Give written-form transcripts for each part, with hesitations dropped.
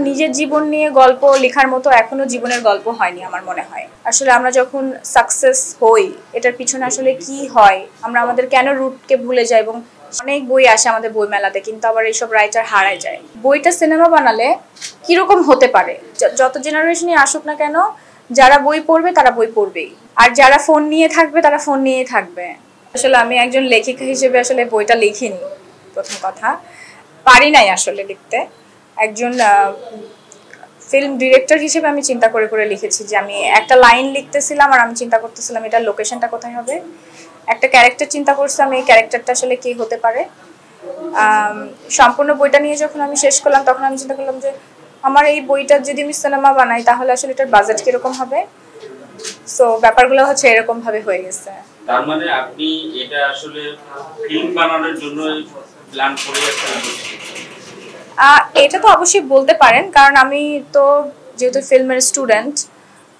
নিজের জীবন নিয়ে গল্প লেখার মতো এখনো জীবনের গল্প হয়নি আমার মনে হয়। আসলে আমরা যখন সাকসেস হই এটার পিছনে আসলে কি হয়, আমরা আমাদের কেন রুটকে ভুলে যাই, এবং অনেক বই আসে আমাদের বই মেলাতে, কিন্তু আবার এইসব রাইটার হারায় যায়। বইটা সিনেমা বানালে কিরকম হতে পারে, যত জেনারেশনই আসুক না কেন, যারা বই পড়বে তারা বই পড়বেই, আর যারা ফোন নিয়ে থাকবে তারা ফোন নিয়েই থাকবে। আসলে আমি একজন লেখিকা হিসেবে আসলে বইটা লিখিনি, প্রথম কথা পারি নাই আসলে লিখতে। একজন ফিল্ম ডিরেক্টর হিসেবে আমি চিন্তা করে করে লিখেছি যে আমি একটা লাইন লিখতেছিলাম আর আমি চিন্তা করতেছিলাম এটার লোকেশনটা কোথায় হবে, একটা ক্যারেক্টার চিন্তা করছিলাম এই ক্যারেক্টারটা আসলে কে হতে পারে। সম্পূর্ণ বইটা নিয়ে যখন আমি শেষ করলাম তখন আমি চিন্তা করলাম যে আমার এই বইটা যদি আমি সিনেমা বানাই তাহলে আসলে এটার বাজেট কিরকম হবে। সো ব্যাপারগুলো হচ্ছে এরকম ভাবে হয়ে গেছে। তার মানে আপনি এটা আসলে ফিল্ম বানানোর জন্য প্ল্যান করে আসছেন? এটা তো অবশ্যই বলতে পারেন, কারণ আমি তো যেহেতু ফিল্মের স্টুডেন্ট,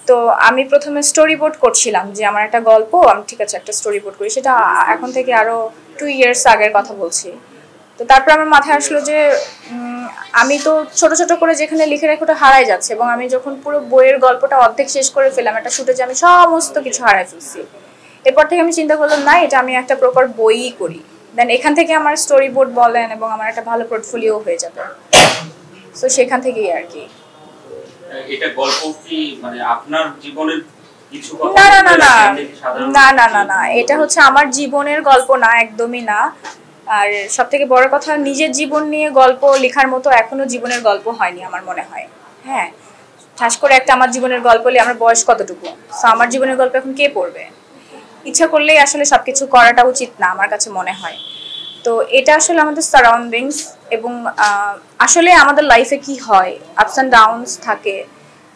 তো আমি প্রথমে স্টোরি বোর্ড করছিলাম যে আমার একটা গল্প, আমি ঠিক আছে একটা স্টোরি বোর্ড করি, সেটা এখন থেকে আরও 2 years আগের কথা বলছি। তো তারপর আমার মাথায় আসলো যে আমি তো ছোট ছোট করে যেখানে লিখে রেখে ওটা হারাই যাচ্ছে, এবং আমি যখন পুরো বইয়ের গল্পটা অর্ধেক শেষ করে ফেললাম একটা শুটে, যে আমি সমস্ত কিছু হারাই ফেলছি। এরপর থেকে আমি চিন্তা করলাম না, এটা আমি একটা প্রপার বইই করি, দেন এখান থেকে আমার স্টোরি বোর্ড বলেন এবং আমার একটা ভালো পোর্টফোলিও হয়ে যাবে। সো সেখান থেকেই আর কি। এটা গল্প কি মানে আপনার জীবনের কিছু কথা? না না না না না না না না, এটা হচ্ছে আমার জীবনের গল্প না, একদমই না। আর সব থেকে বড় কথা, নিজের জীবন নিয়ে গল্প লেখার মতো এখনো জীবনের গল্প হয়নি আমার মনে হয়। হ্যাঁ, ঠাস করে একটা আমার জীবনের গল্প হলে আমার বয়স কতটুকু, সো আমার জীবনের গল্প এখন কে পড়বে? ইচ্ছা করলেই আসলে সবকিছু করাটা উচিত না আমার কাছে মনে হয়। তো এটা আসলে আমাদের সারাউন্ডিংস, এবং আসলে আমাদের লাইফে কি হয়, আপস অ্যান্ড ডাউনস থাকে।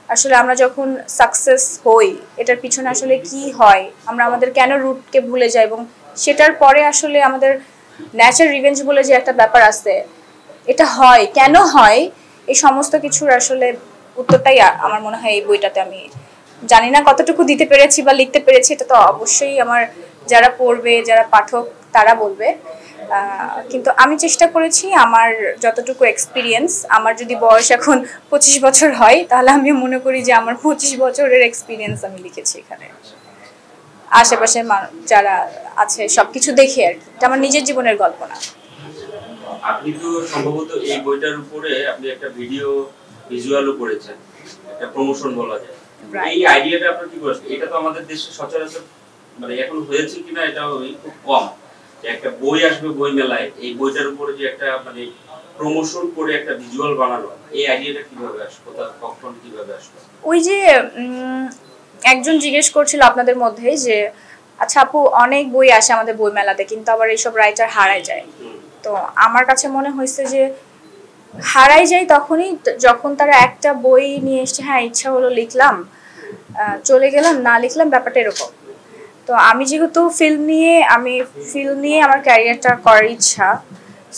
আসলে আমরা যখন সাকসেস হই এটার পিছনে আসলে কি হয়, আমরা আমাদের কেন রুটকে ভুলে যাই, এবং সেটার পরে আসলে আমাদের ন্যাচার রিভেঞ্জ বলে যে একটা ব্যাপার আছে, এটা হয় কেন হয়, এই সমস্ত কিছুর আসলে উত্তরটাই আমার মনে হয় এই বইটাতে আমি জানি না কতটুকু দিতে পেরেছি বা লিখতে পেরেছি, এটা তো অবশ্যই আমার যারা পড়বে, যারা পাঠক তারা বলবে। কিন্তু আমি চেষ্টা করেছি আমার যতটুকু এক্সপিরিয়েন্স, আমার যদি বয়স এখন 25 বছর হয় তাহলে আমি মনে করি যে আমার 25 বছরের এক্সপিরিয়েন্স আমি লিখেছি এখানে, আশেপাশে যারা আছে সবকিছু দেখে আর কি। এটা আমার নিজের জীবনের গল্প না। আপনি তো সম্ভবত এই বইটার উপরে আপনি একটা ভিডিও ভিজুয়ালও করেছেন, একটা প্রমোশন বলা যায়। এই আইডিয়াটা আপনার কি করেছেন? এটা তো আমাদের দেশে সচরাচর মানে এখন হয়েছে কিনা এটা খুব কম, যে একটা বই আসবে বই মেলায়, এই বইটার উপরে যে একটা মানে প্রমোশন করে একটা ভিজুয়াল বানানো, এই আইডিয়াটা কিভাবে আসলো, কখন কিভাবে আসলো? ওই যে একজন জিজ্ঞেস করছিল আপনাদের মধ্যে যে আচ্ছা আপু অনেক বই আসে আমাদের বই মেলাতে, কিন্তু আবার এইসব রাইটার হারায় যায়। তো আমার কাছে মনে হয়েছে যে হারাই যায় তখনই যখন তারা একটা বই নিয়ে এসছে, হ্যাঁ ইচ্ছা হলো লিখলাম, চলে গেলাম, না লিখলাম, ব্যাপারটা এরকম। তো আমি যেহেতু ফিল্ম নিয়ে আমার ক্যারিয়ারটা করার ইচ্ছা,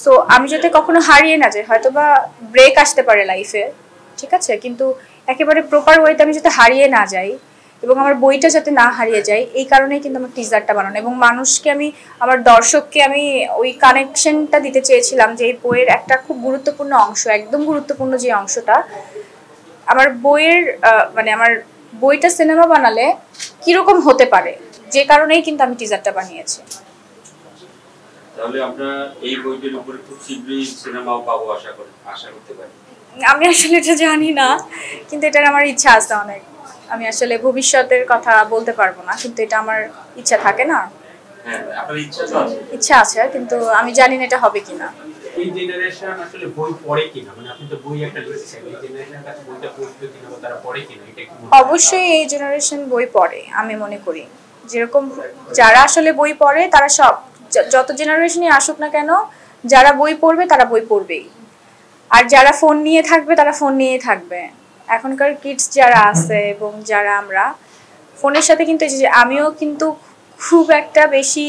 সো আমি যাতে কখনো হারিয়ে না যাই, হয়তো বা ব্রেক আসতে পারে লাইফে, ঠিক আছে, কিন্তু একেবারে প্রপার ওয়েতে আমি যাতে হারিয়ে না যাই এবং আমার বইটা যাতে না হারিয়ে যায়, এই কারণেই কিন্তু আমার টিজারটা বানানো, এবং মানুষকে আমি, আমার দর্শককে আমি ওই কানেকশনটা দিতে চেয়েছিলাম যে এই বইয়ের একটা খুব গুরুত্বপূর্ণ অংশ, একদম গুরুত্বপূর্ণ যে অংশটা, আমার বইয়ের মানে আমার বইটা সিনেমা বানালে কিরকম হতে পারে, যে কারণেই কিন্তু আমি টিজারটা বানিয়েছি। তাহলে আমরা এই বইটির উপরে খুব শীঘ্রই সিনেমাও পাবো আশা করতে পারি। আমি আসলে এটা জানি না, কিন্তু এটার আমার ইচ্ছা আছে অনেক। আমি আসলে ভবিষ্যতের কথা বলতে পারবো না, কিন্তু এটা আমার ইচ্ছা থাকে না। হ্যাঁ, আপনার ইচ্ছা তো আছে? ইচ্ছা আছে, কিন্তু আমি জানি না এটা হবে কিনা। এই জেনারেশন আসলে বই পড়ে কিনা, মানে আপনি তো বই একটা লিখছেন, এই জেনারেশনের কাছে বইটা পড়তে কিনা বা তারা পড়ে কিনা, এটা কি? অবশ্যই এই জেনারেশন বই পড়ে, আমি মনে করি। যেরকম যারা আসলে বই পড়ে তারা সব, যত জেনারেশনই আসুক না কেন, যারা বই পড়বে তারা বই পড়বেই, আর যারা ফোন নিয়ে থাকবে তারা ফোন নিয়েই থাকবে। এখনকার কিডস যারা আছে এবং যারা আমরা ফোনের সাথে, কিন্তু আমিও কিন্তু খুব একটা বেশি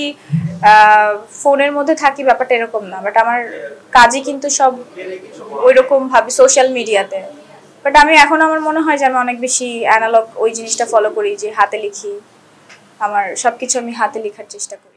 ফোনের মধ্যে থাকি ব্যাপারটা এরকম না, বাট আমার কাজই কিন্তু সব ওই রকম ভাবে সোশ্যাল মিডিয়াতে। বাট আমি এখন আমার মনে হয় যে আমি অনেক বেশি অ্যানালগ ওই জিনিসটা ফলো করি, যে হাতে লিখি, আমার সবকিছু আমি হাতে লেখার চেষ্টা করি।